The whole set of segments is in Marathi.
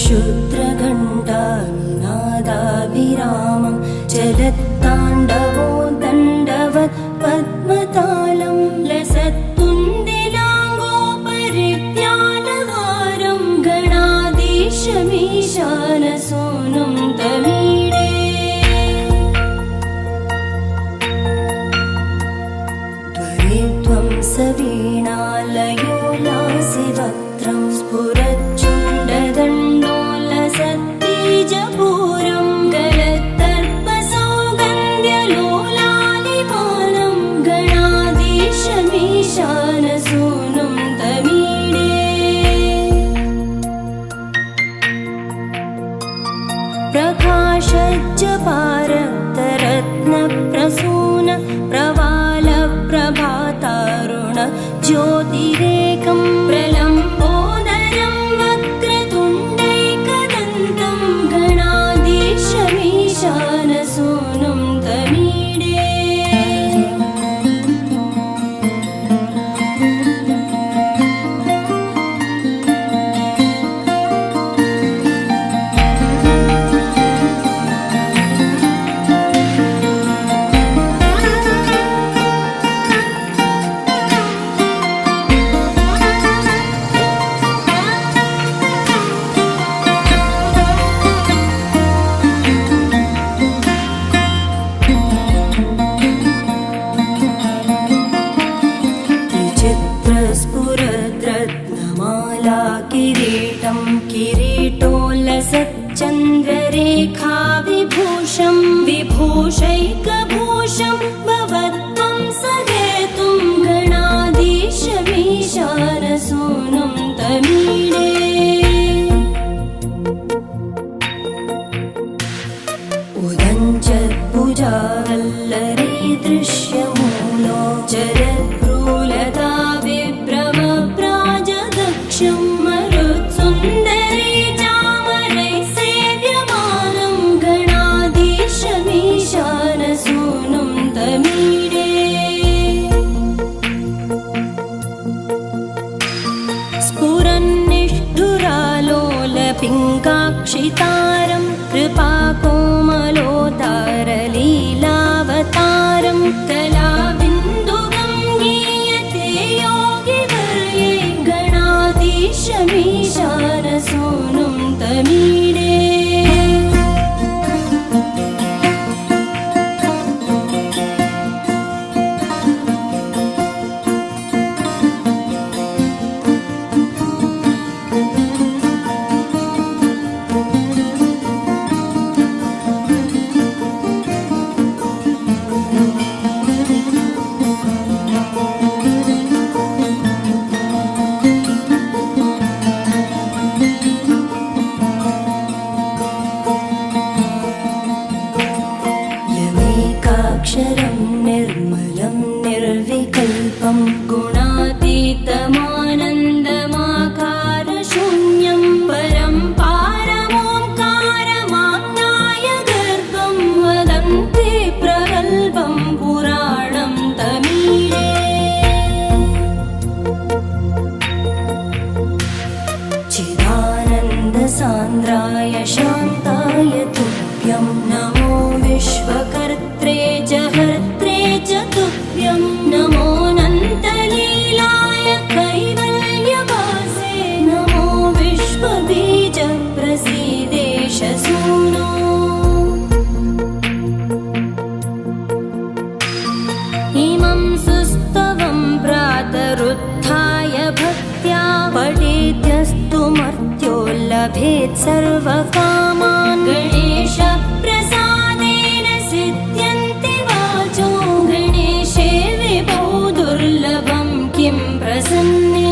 क्षुद्रघण्टानिनादाभिरामं चलत्ताण्डवो दण्डवत् पद्मतालं लसत्तुन्दिलाङ्गोपरिज्ञानहारं गणाधीशमीशानसूनुं तमीडे त्वरित्वं सवीणालयो लासिवक्त्रं स्फुरच्चुण्डदण्डोलसत्तेजपूरं गलत्तर्पसौगन्ध्यलोलालिपालं गणाधीशमीशानसूनुं तमीडे प्रकाशज्जपारक्तरत्नप्रसून प्रवालप्रभातारुण ज्योतिरेकं प्रलम्बोदरं वक्रतुण्डैकदन्तं गणाधीशमीशानसूनुं तमीडे विचित्रस्फुरद्रत्नमाला किरीटं किरीटोल्लसच्चन्द्ररेखा विभूषं विभूषैकभूषं भवत्वं सहेतुं गणाधीशमीशानसूनुं तमीडे उदञ्चत्भुजावल्लरी दृश्यमूलो जरद्भ्रूलता विभ्रमप्राजदक्षं मरुत्सुन्दरी चामरैः सेव्यमानं गणाधीशमीशानसूनुं तमीडे स्फुरन्निष्ठुरालोलपिङ्गाक्षितारं कृपाकोमलोतारलीलावतारं कलाबिन्दुगं गीयते योगिवर्ये गणाधीशमीशानसूनुं तमीडे यमेकाक्षरं निर्मलं निर्विकल्पं गुणातीतमानन्दमाकारशून्यं परं पारमोङ्कारमाज्ञाय गर्भं वदन्ति प्रगल्भं पुराणं तमीडे चिदानन्दसान्द्राय शान्ताय तुभ्यं नमो विश्वकर्त्रे च हर्त्रे च तुभ्यं नमोऽनन्तलीलाय कैवल्यवासे नमो विश्वबीजप्रसीदेश सूनो इमं सुस्तवं प्रातरुत्थाय भक्त्या पठेद्यस्तु मर्त्यो लभेत् सर्वकामान् गणेशप्रसादेन सिद्ध्यन्ति वाचो गणेशे विभो दुर्लभं किं प्रसन्ने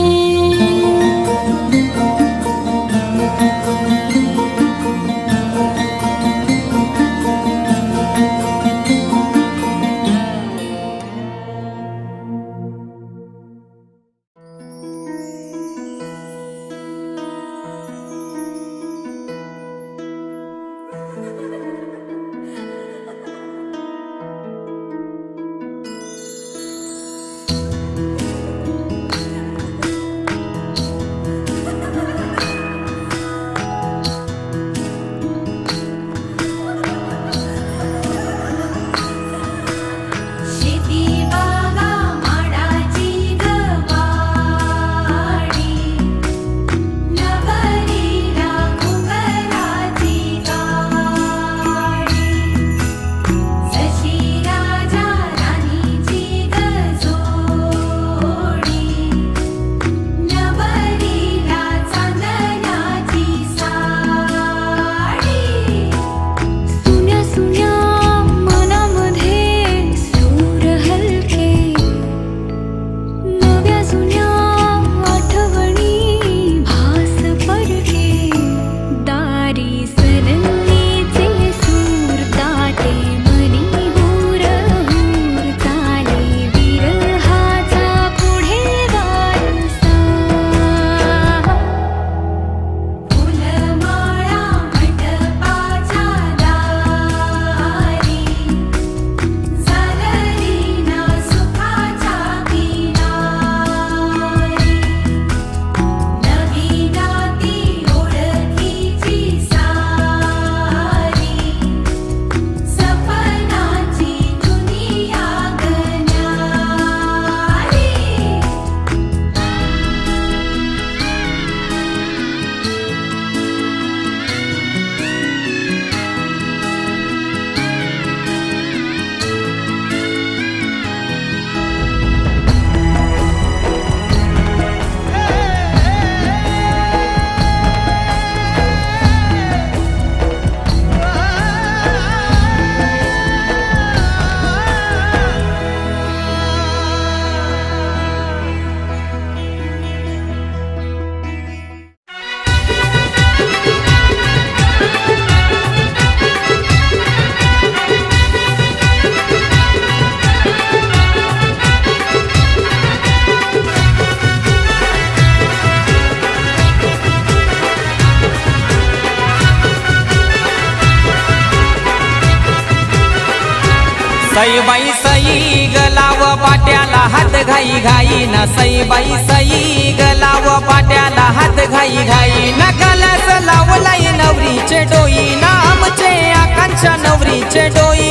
सईबाई सई गलाव पाट्याला हात घाई घाई ना सईबाई सई गलाव पाट्याला हात घाई घाई ना कलस लावलाय नवरीचे डोई ना आमचे आकांक्षा नवरीचे डोई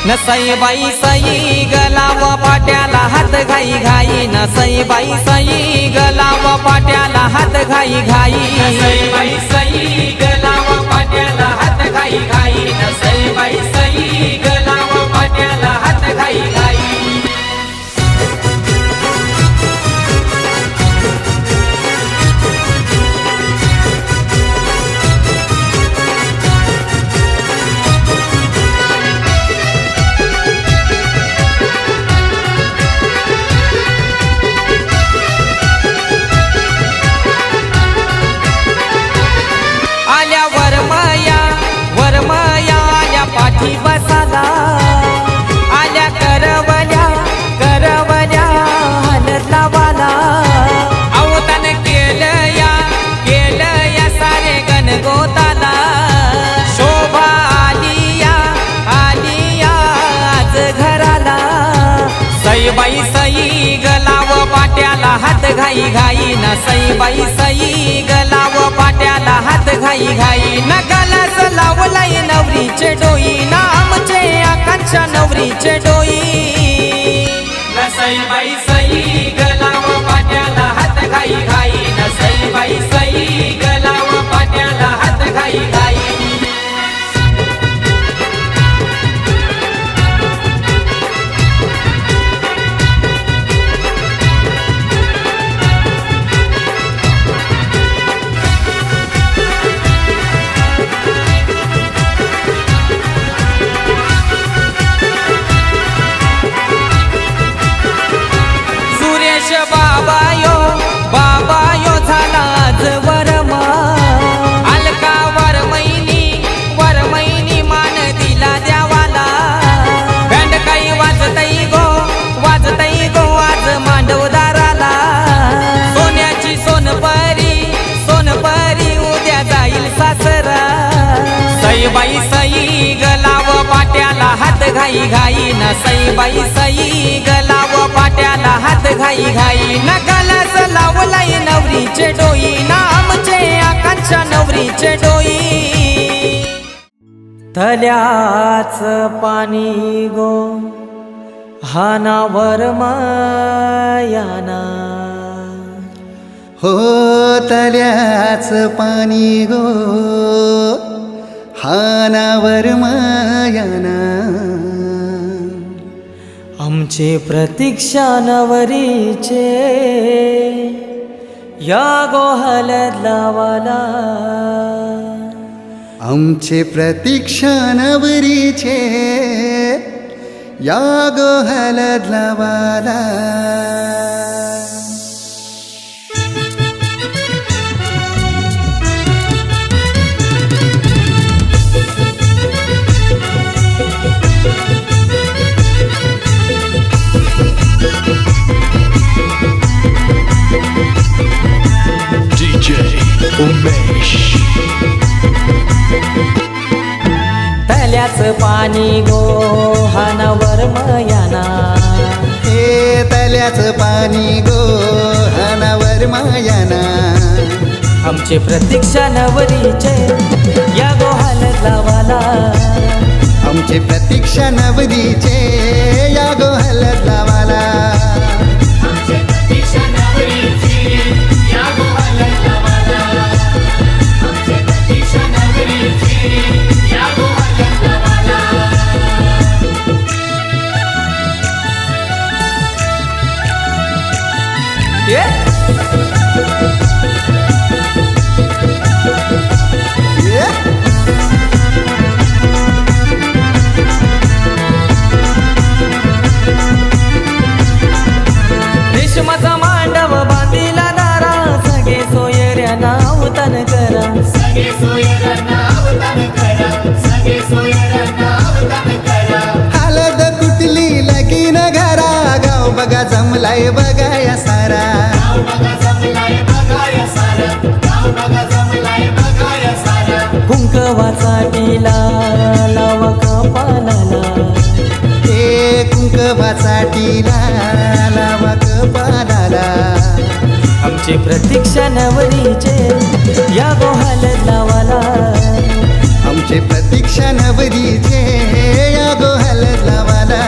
न सईबाई सई गलाव पाट्याला हात घाई घाई न सईबाई सई गलाव पाट्याला हात घाई घाई सईबाई सई गलाव पाट्याला हात घाई घाई न सईबाई सई गलाव पाट्याला हात घाई घाई पाठी बसाला आल्या करवल्या करवल्या हलत लावाला अवतान केलं या सारे गणगोताला शोभा आलिया आज घराला सईबाई सई गलाव पाट्याला हात घाई घाई ना सईबाई सई गलाव पाट्याला हात घाई घाई ना कलस लावलाय नवरीचे डोई ना आमचे आकांक्षा नवरीचे डोई ना सईबाई सई गलाव पाट्याला हात घाई घाई ना सईबाई सई गलाव पाट्याला हात घाई घाई बाबा यो झाला आज वरमा अलका वरमैनी मान दिला द्यावाला बँड काही वाजतई गो आज मांडवदाराला सोन्याची सोनपरी उद्या जाईल सासरा सईबाई सई गलाव पाट्याला हात घाई घाई ना सईबाई सई गलाव पाट्याला हात घाई घाई ना कलस लावलाय नवरीचे डोई ना आमचे आकांक्षा नवरीचे डोई तल्याच पाणी गो हानावर मायाना हो तल्याच पाणी गो हानावर मायाना आमचे प्रतीक्षा नवरीचे या गो हलद लावाला आमचे प्रतीक्षा नवरीचे या गो हलद लावाला DJ उमेश तल्याच पाणी गो हानावर मायाना हे तल्याच पाणी गो हानावर मायाना आमचे प्रतीक्षा नवरीचे या गो हलद लावाला आमचे प्रतीक्षा नवरीचे या गो हलद लावाला रेशमाचा मांडव बांधिला दारा सगळे सोयऱ्या नावतन करा हलद कुटली लगीन घरा गाव बघा जमलाय बघाया सारा कुंकवाचा टिला लावा कपालाला नावासाठीला लावा कपालाला. आमची प्रतीक्षा नवरीचे या गोहाल लावाला. आमचे प्रतीक्षा नवरीचे या गोहाल लावाला.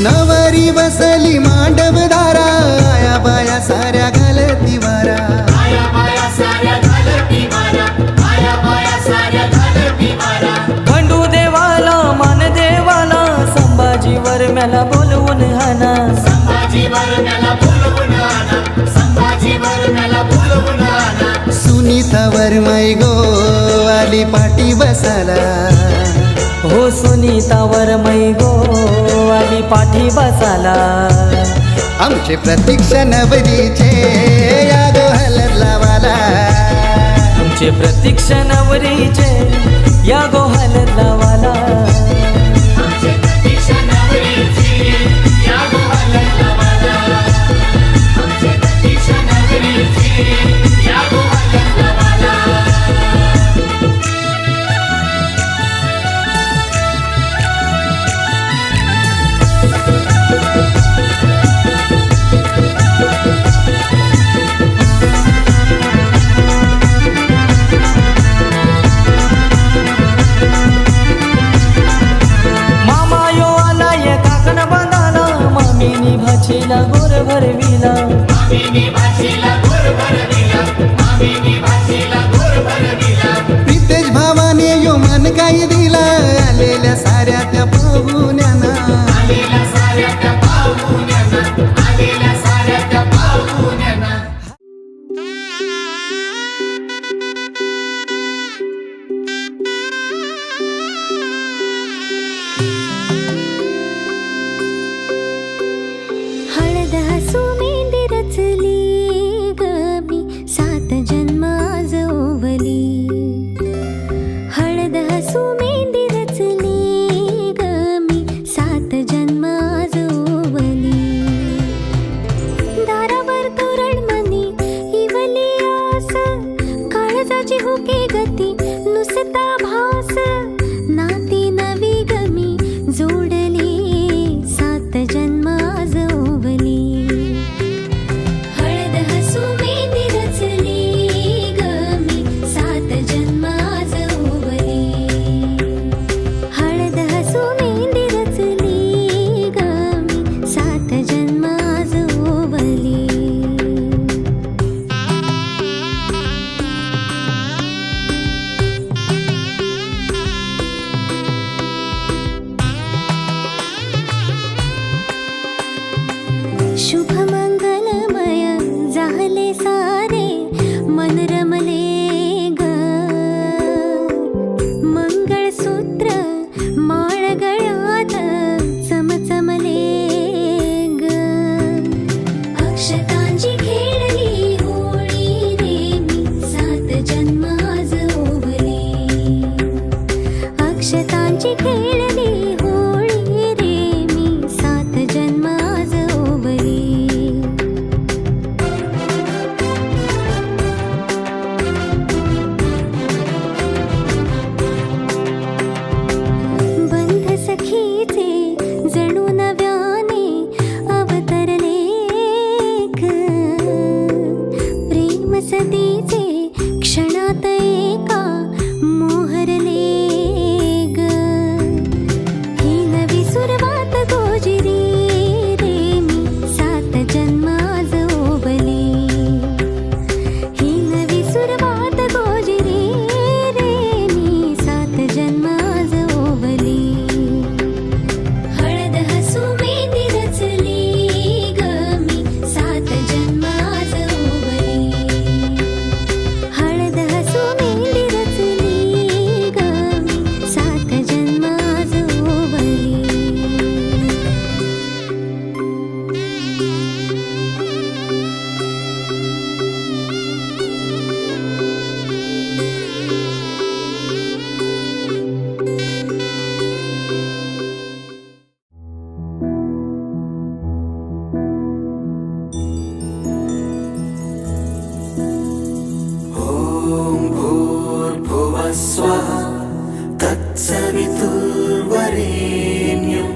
नवरी बसली मांडव दारा, आया बाया साऱ्या घालती वारा. खंडू देवाला मान देवाला, संभाजीवर मला बोलवून हाना. सुनीतावर मै गो आली पाठी बसाला. हो सुनीतावर मै गो आली पाठी बसाला. आमचे प्रतीक्षा नवरीचे या गोहाल लावाला. आमचे प्रतीक्षा नवरीचे या गोहाल लावाला. भाचीला गोर भरविला. प्रितेश भावाने यो मन काही दिला, आलेल्या साऱ्या त्या पाहुण्यांना. हळद हसू मेंदी रचली गमी, 7 जन्म आज ओवली. हळद हसू मेंदी रचली गमी, 7 जन्म आज ओवली. दारावर तोरणमणी इवली आस, काळजाची हुके गती नुसता भास. नाती नवी गमी जोडली, 7 जन्म आज ओवली. हळद हसू मेंदी रचली गमी, 7 जन्म आज ओवली. हळद हसू मेंदी रचली गमी, 7 जन्म आज ओवली. शुभ मंगलमय झाले सारे, मन रमले ग. मंगळसूत्र माळ गळ्यात चमचमले ग. अक्षतांची खेळली होळी रे मी, 7 जन्म आज ओवली. अक्षतांची खेळली होळी रे मी, 7 जन्म आज ओवली. बंध सखीचे जणू नव्याने अवतरले ग. प्रेम सदीचे क्षणात एका मोहरले ग. ही नवी सुरवात गोजिरी रे मी, 7 जन्म आज ओवली. ही नवी सुरवात गोजिरी रे मी, 7 जन्म आज ओवली. हळद हसू मेंदी रचली गमी, 7 जन्म आज ओवली. हळद हसू मेंदी भूर्भुवः स्वः तत्सवितुर्वरेण्यं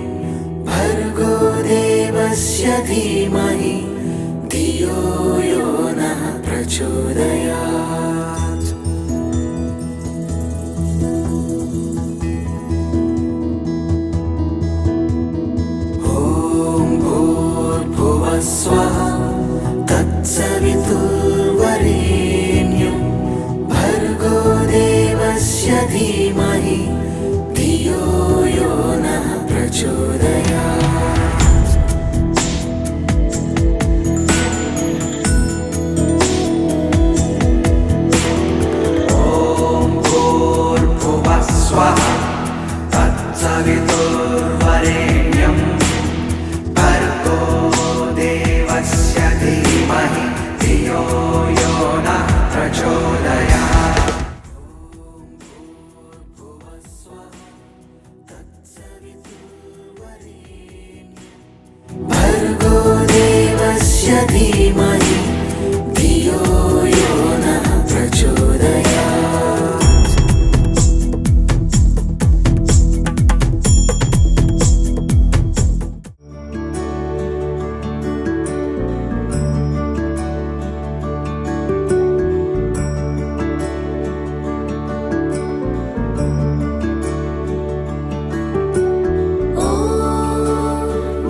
भर्गो देवस्य धीमहि धियो यो नः प्रचोदयात्। ॐ भूर्भुवः स्वः तत्सवितुर्वरेण्यं भर्गो देवस्य धीमहि धियो यो नः प्रचोदयात्। भूर्भुवः स्वः तत्सवितुर्वरेण्यं भर्गो देवस्य धीमहि धियो यो नः प्रचोदयात्। भर्गो देवस्य धीमहि धियो यो नः प्रचोदयात्।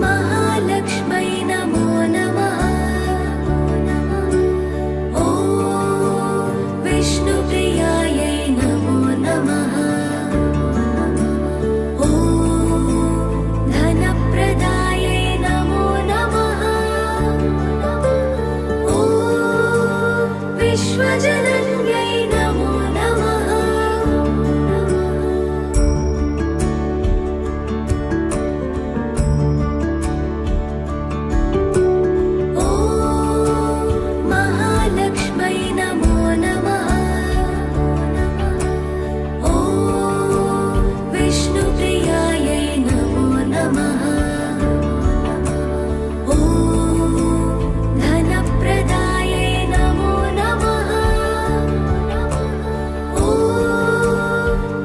महालक्ष्मै नमो नमः। ॐ विष्णुप्रियायै नमो नमः। ॐ धनप्रदायै नमो नमः। ॐ विश्वजनन्यै नमो नमः। ॐ महालक्ष्मै नमो नमः। ॐ विष्णुप्रियायै नमो नमः। ॐ धनप्रदायै नमो नमः। ॐ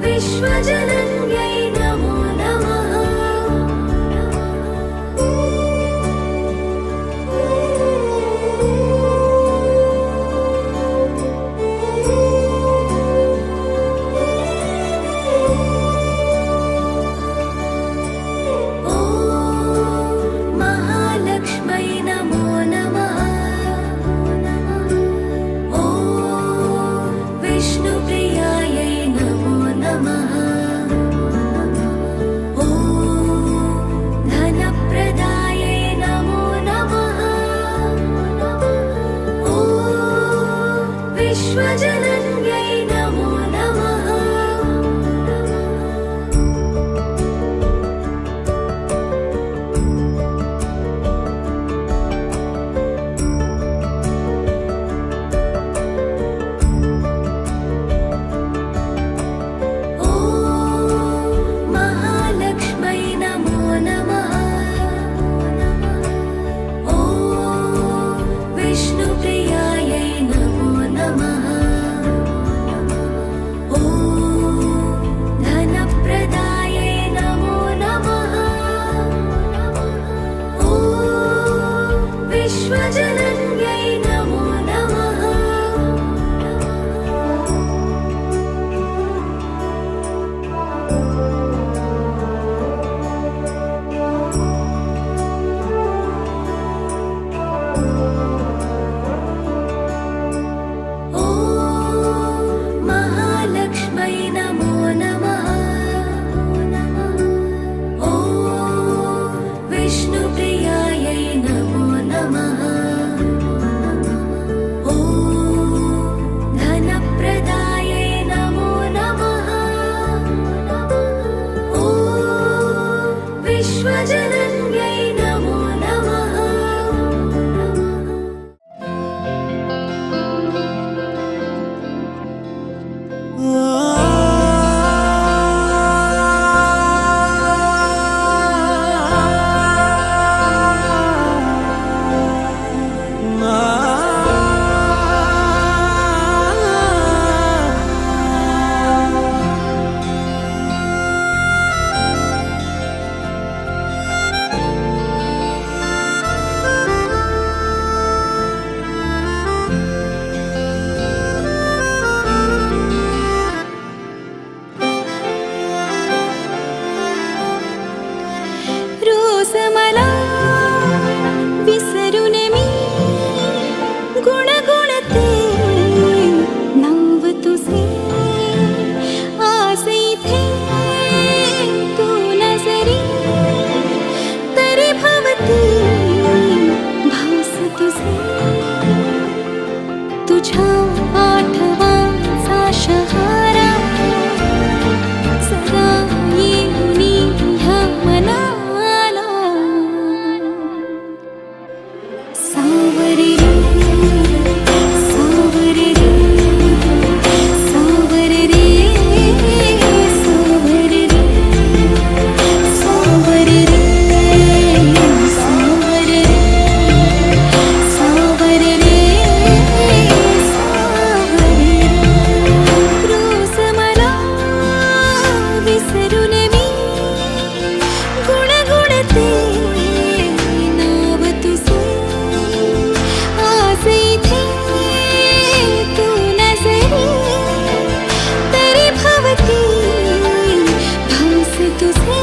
विश्वजनन्यै नमो नमः। ॐ महालक्ष्मै नमो नमः। ॐ विष्णुप्रियायै नमो नमः। ॐ धनप्रदायै नमो नमः। ॐ विश्वजनन्यै नमो नमः। ॐ महालक्ष्मै नमो नमः। ॐ विष्णुप्रियायै नमो नमः। तुझ्या आठवांचा शहारा सदा येऊनी ह्या मनाला सावरे रे सावरे रे सावरे रे सावरे रे सावरे रे सावरे रे सावरे रे सावरे रोज मला विसरून मी गुणगुणते नाव तुझे आज इथे तू नजरी तरी भवती भास तुझे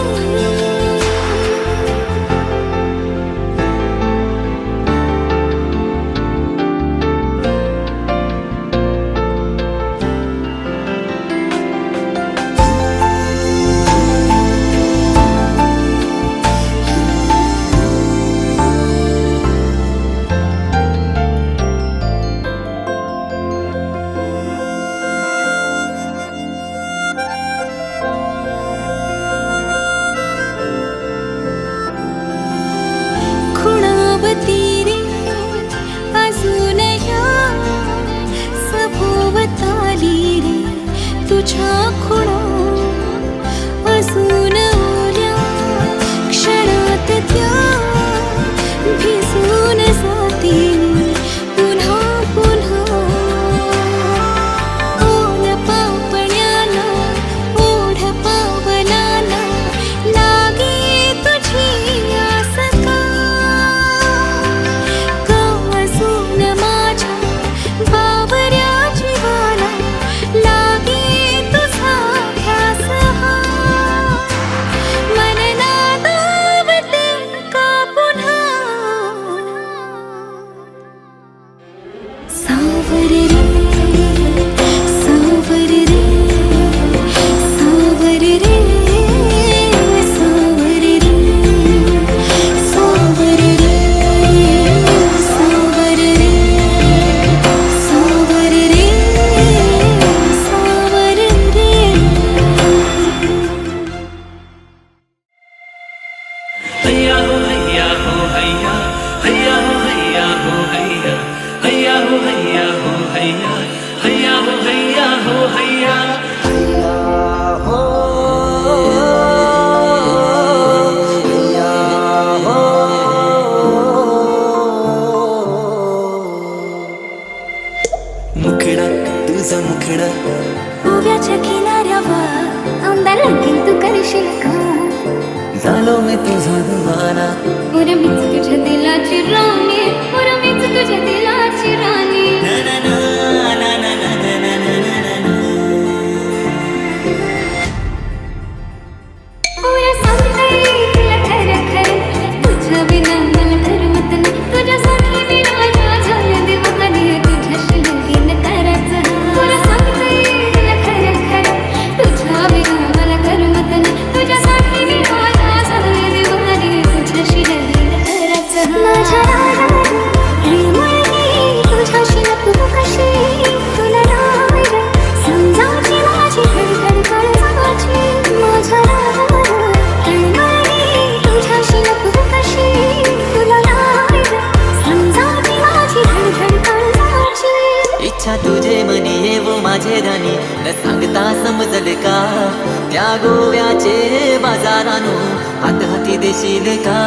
खुणावती रे अजून या सभोवताली रे तुझ्या खुणा अजून ओल्या क्षणात त्या भिजून जातील पुन्हा पुन्हा ओल पापण्याला ओढ पावलाला लागे तुझी आस का अजून माझ्या बावऱ्या जीवाला लागे तुझा ध्यास हा मन नादावते का पुन्हा सावरे रे सावरे रे सावरे रे सावरे रे सावरे रे सावरे रे सावरे रे सावरे रे हैया हो हैया हो हैया हैया हो हैया हो हैया हैया हो हैया हो हैया हैया हो हैया हो हैया मुखडा तुझा मुखडा गोव्याच्या किनाऱ्यावर औंधा लागेल तू करशील का झालो मी तुझा दिवाना पुरं मीच तुझ्या दिलाची राणी पुरं मीच तुझ्या दिलाची राणी पुरं सांगते तुला खरं खरं तुझ्या विना मला करमत नाही तुझ्यासाठी मी राजा झाले दिवाणी तुझ्याशी लगीन करायचं पुरं सांगते तुला खरं खरं तुझ्या विना मला करमत नाही तुझ्यासाठी मी राजा झाले दिवाणी तुझ्याशी लगीन करायचं माझ्या तुझ्याशी तू कशी तुला राय समजायची माझी धडधड काळजाची माझ्या तुझ्याशी तू कशी तुला राय समजायची माझी धडधड काळजाची इच्छा तुझे मनी येवो माझे राणी न सांगता समजल का त्या गोव्याचे बाजारानो हात हाती देशील का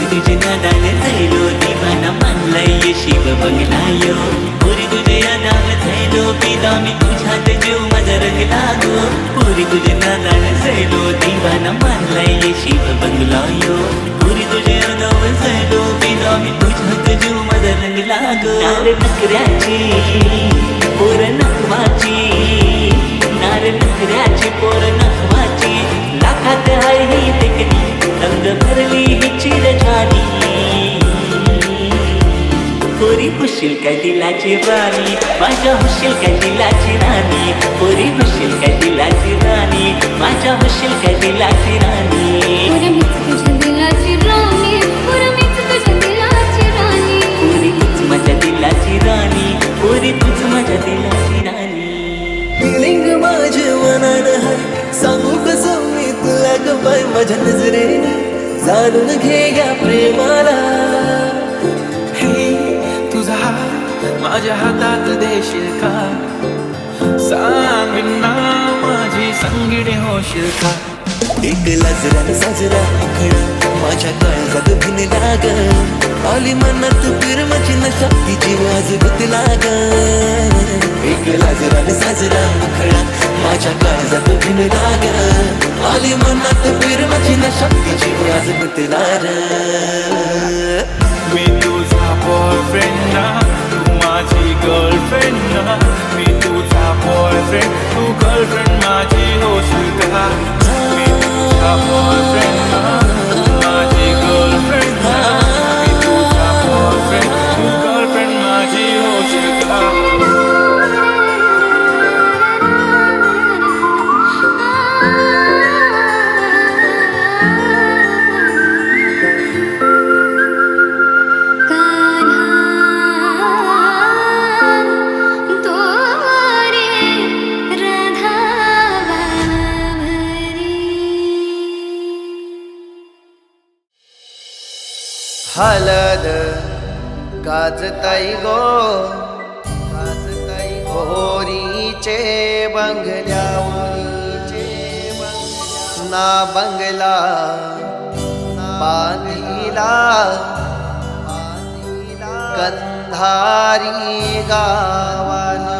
तुझे नादान झालो दिवाना मानलाय शिव बंगलायो पुरी तुझे नाव झालो पिदा मी तुझ्यात जीव माझा रंगला गो पुरी तुझे नादान झालो दिवाना मानलाय शिव बंगलायो पुरी तुझे नाव झालो पिदा मी तुझ्यात जीव माझा रंगला गो नार नखऱ्याची पोर नखवाची नार नखऱ्याची पोर नखवाची लाखात आहे ही देखणी रंग भरली ही चिरजानी पोरी हुशील काय दिलाची राणी माझ्या हुशील काय दिलाची राणी पोरी हुशील काय दिलाची राणी माझ्या हुशील काय दिलाची राणी जाणून घे या प्रेमाला. हे तुझा हात माझ्या हातात देशील का? सांग ना माझी संगीने होशील का? एक लाजरा साजरा खडा माझ्या काळजात भिनला ग. आली मनात प्रेमाची नशा तिची वाज गुतला ग. एक लाजरा साजरा खडा माझ्या काळजात भिनला ग. आली मनात प्रेमाची नशा तिची वाज गुतला ग. मी तुझा बॉयफ्रेंड ना, तू माझी गर्लफ्रेंड ना. मी तुझा बॉयफ्रेंड, तू गर्लफ्रेंड माझी होशील का? मी तुझा बॉयफ्रेंड ना, तू माझी गर्लफ्रेंड ना. मी तुझा बॉयफ्रेंड, तू गर्लफ्रेंड माझी होशील का? हलद गाजताई गो गाजताई गोरीचे बंगल्यावर ना बंगला बांधिला कंधारी गावाला.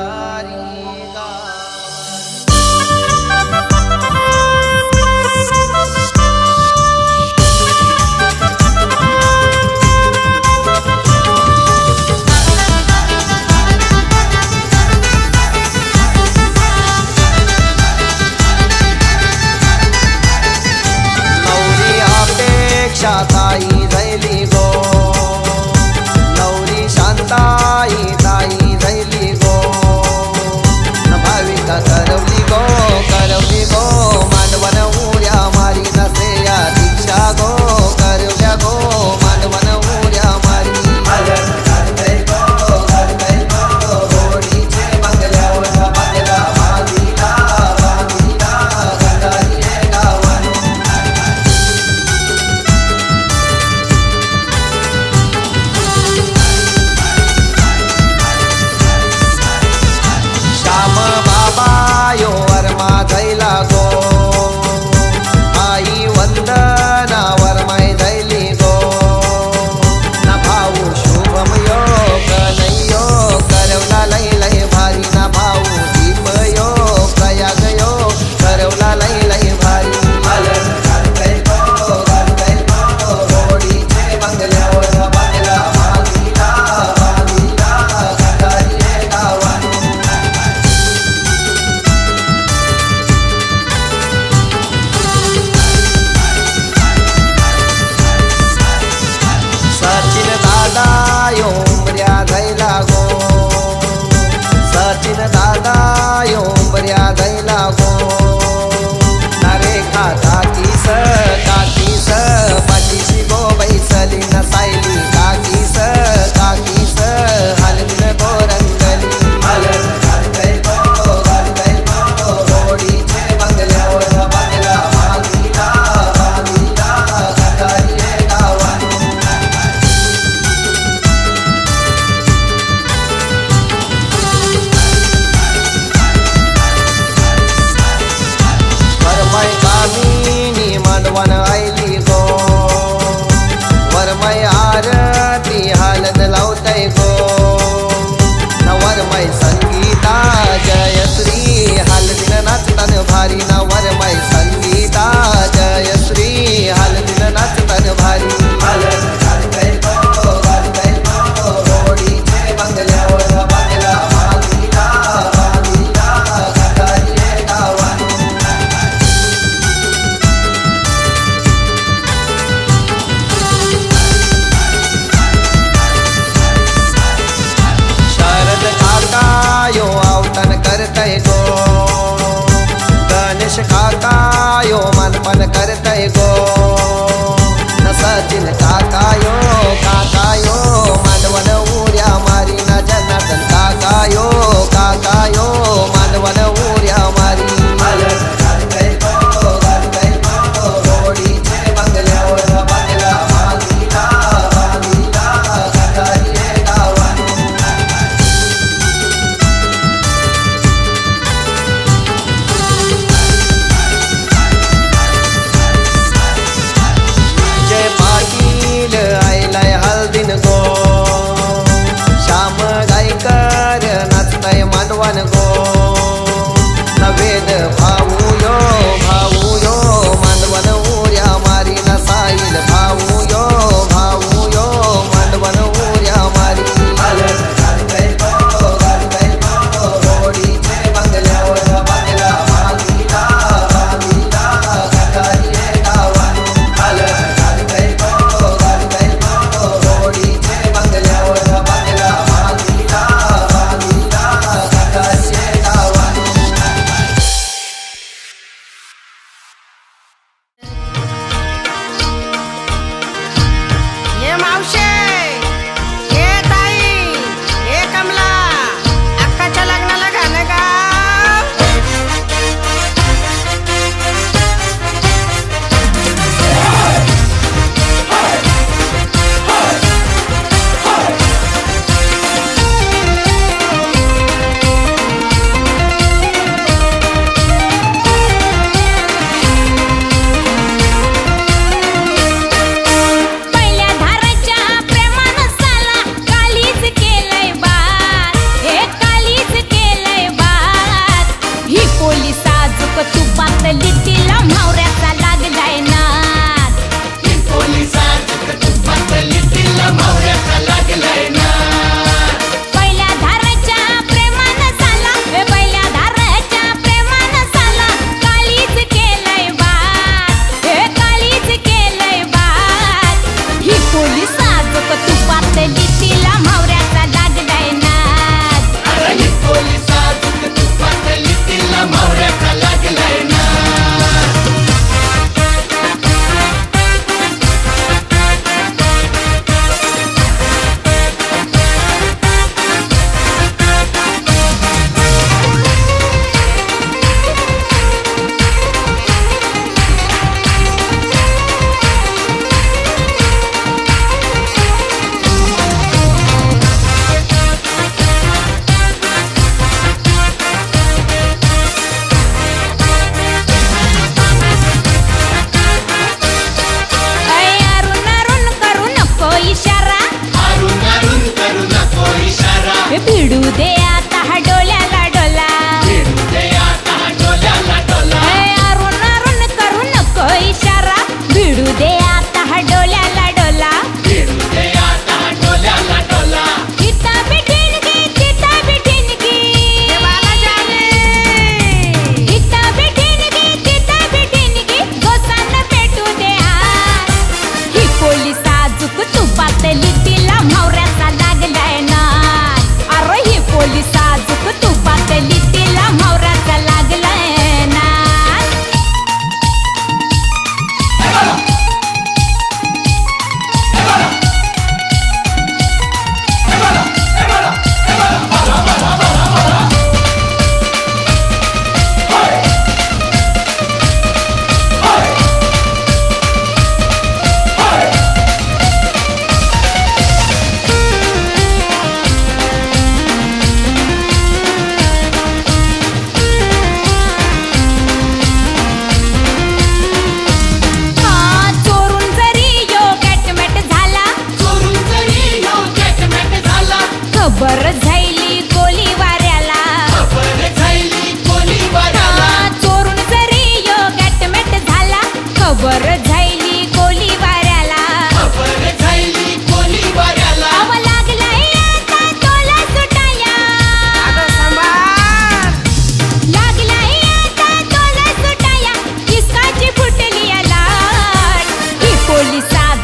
ताई जैली गो नवरी शांताई ताई जैली गो. भाविका करवली गो मांडवन उड्या मारी नसे या दीक्षा गो. करवल्या गो मांडवन उड्या मारी. गोडीचे बंगल्यावर बंगला बांधिला बांधिला गंधारी गावाला.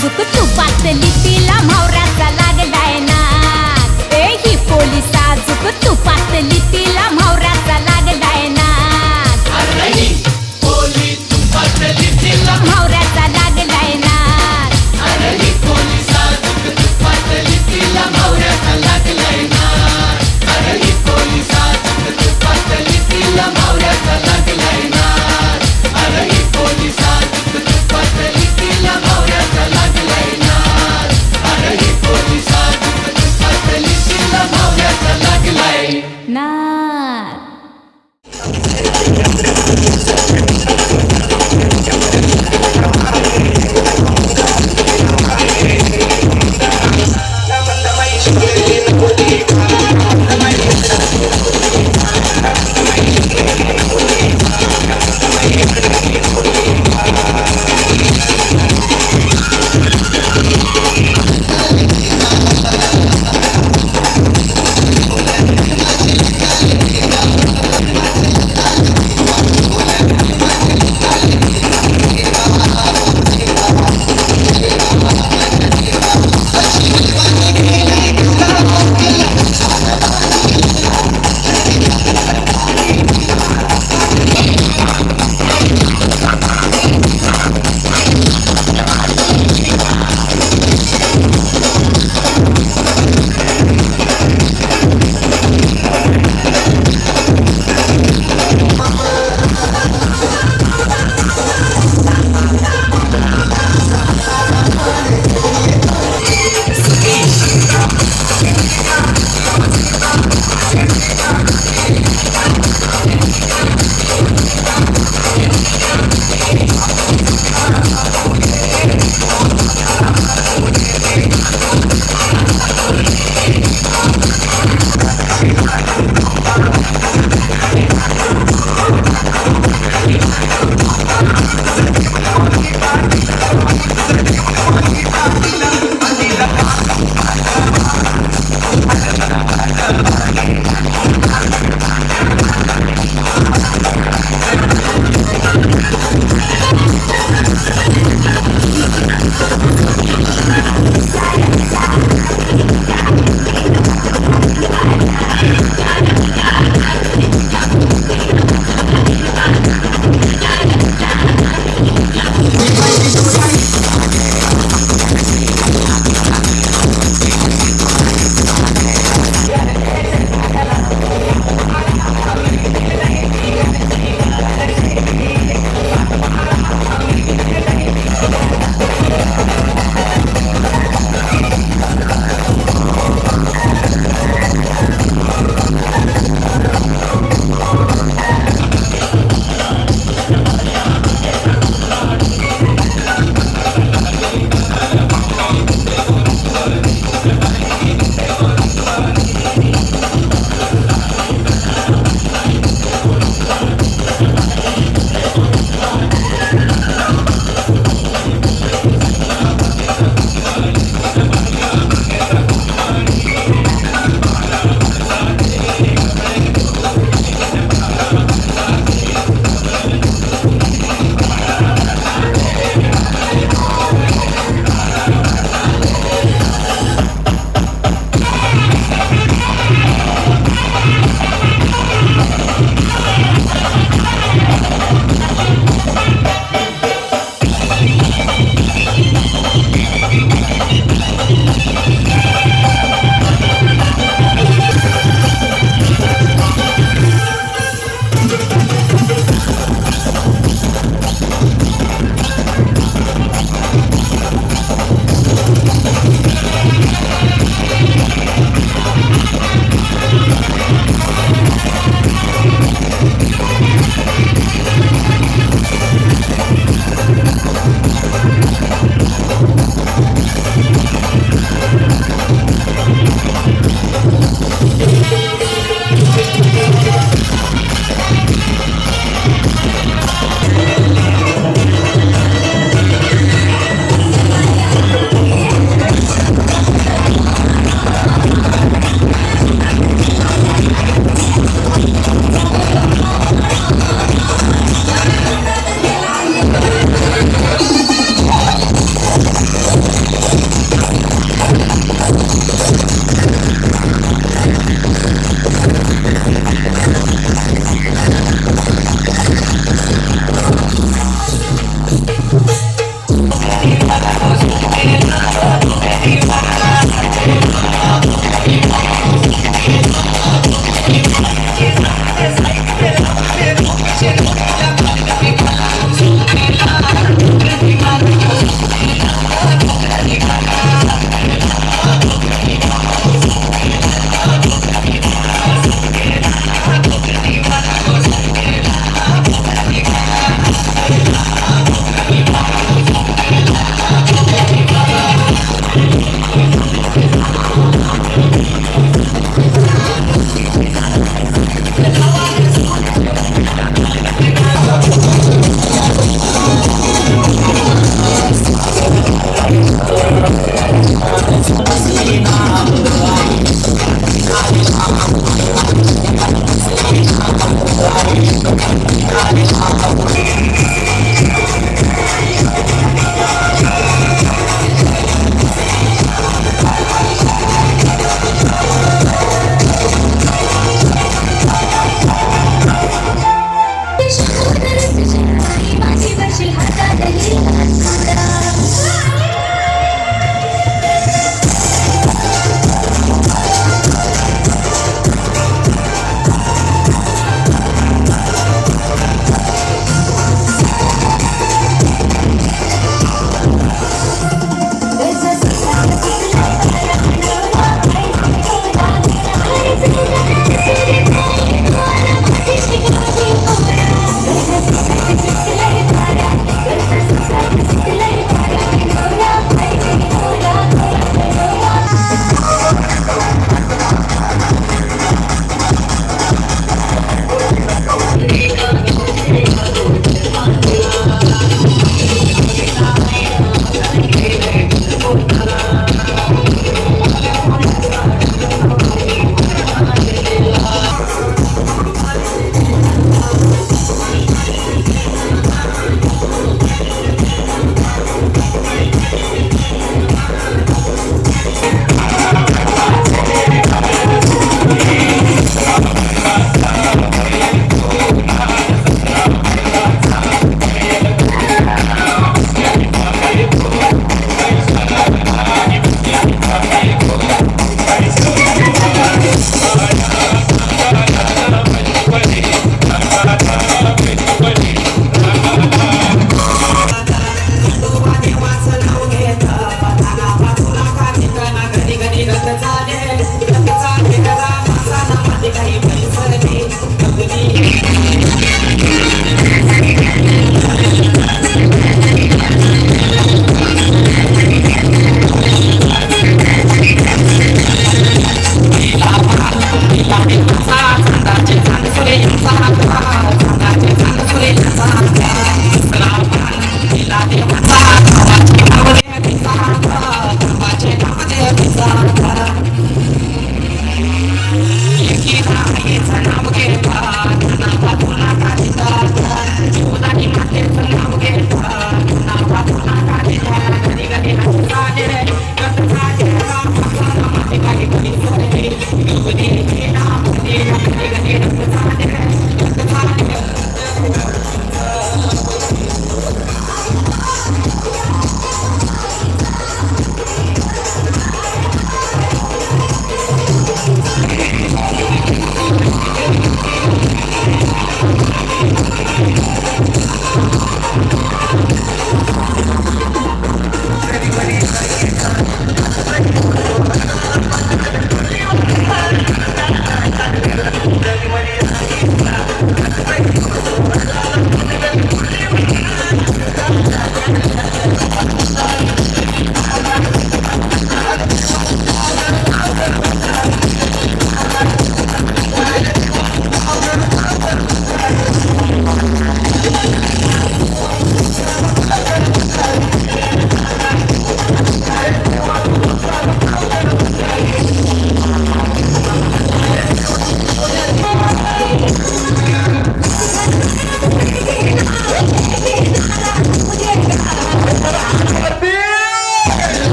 साजूक तुपातली तिला म्हावऱ्याचा लागलाय नाद ए ही पोली साजूक तुपातली तिला म्हावऱ्याचा लागलाय नाद म्हावऱ्याचा लागलाय नाद पोलिसात